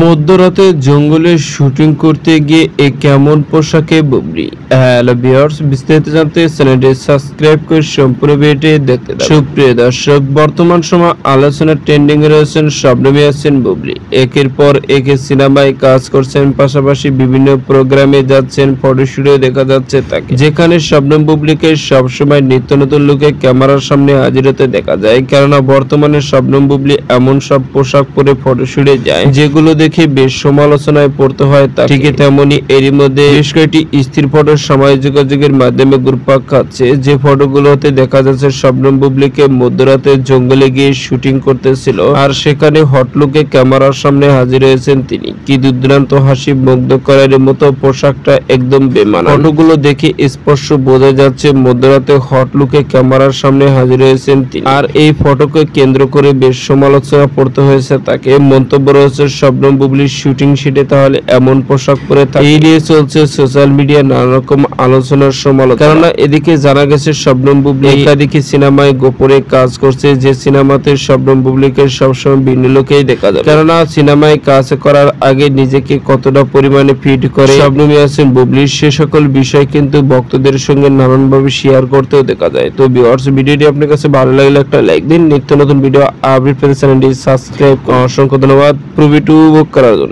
মধ্যরাতে জঙ্গলে শুটিং করতে গিয়ে কেমন পোশাকে বুবলি। হ্যালো ভিউয়ার্স, বিস্তারিত জানতে চ্যানেলটি সাবস্ক্রাইব করে সম্পূর্ণ ভিডিওটি দেখতে থাকুন। সুপ্রিয় দর্শক, বর্তমান সময় আলোচনা ট্রেন্ডিং এ রয়েছেন শবনমী আছেন বুবলি। একের পর এক সিনেমায় কাজ করছেন, পাশাপাশি বিভিন্ন প্রোগ্রামে যাচ্ছেন, ফটোশুটে দেখা যাচ্ছে তাকে, যেখানে শবনম বুবলিকে সবসময় নিত্য নতুন লুকে ক্যামেরার সামনে হাজির হতে দেখা যায়। কেননা বর্তমানে শবনম বুবলি এমন সব পোশাক পরে ফটোশুটে যায় যেগুলো দেখে বেশ সমালোচনায় পড়তে হয় তাকে। ঠিক তেমনি এরই মধ্যে বেশ কয়েকটি স্থির ফটো সামাজিক যোগাযোগের মাধ্যমে ঘুরপাক খাচ্ছে, যে ফটোগুলোতে দেখা যাচ্ছে শবনম বুবলিকে মধ্যরাতে জঙ্গলে গিয়ে শুটিং করতেছিল, আর সেখানে হটলুকে ক্যামেরার সামনে হাজির হয়েছেন তিনি। কি দুর্দান্ত হাসি মুগ্ধ করার মতো পোশাকটা একদম বেমানান। ফটোগুলো দেখে স্পষ্ট বোঝা যাচ্ছে মধ্যরাতে হটলুকে ক্যামেরার সামনে হাজির হয়েছেন তিনি, আর এই ফটোকে কেন্দ্র করে বেশ সমালোচনা পড়তে হয়েছে তাকে। মন্তব্য রয়েছে শবনম বুবলির শুটিং শিটে তাহলে এমন পোশাক পরে থাকে, এই নিয়ে চলছে সোশ্যাল মিডিয়া নানা রকম আলোচনার সমালোচনা। কেননা এদিকে জানা গেছে শবনম বুবলি একাধিক সিনেমায় গোপনে কাজ করছে, যে সিনেমাতে শবনম বুবলিকে সবসময় ভিন্ন লোকেই দেখা যায়। কেননা সিনেমায় কাজ করার আগে নিজেকে কতটা পরিমাণে ফিট করে শবনম ইয়াসিন বুবলি, সে সকল বিষয় কিন্তু ভক্তদের সঙ্গে নানানভাবে শেয়ার করতেও দেখা যায়। তো ভিউয়ার্স, ভিডিওটি আপনার কাছে ভালো লাগলে একটা লাইক দিন। নিত্য নতুন ভিডিও আপডেট পেতে চ্যানেলটি সাবস্ক্রাইব করুন। অসংখ্য ধন্যবাদ পুরো ভিডিও উপভোগ করার জন্য।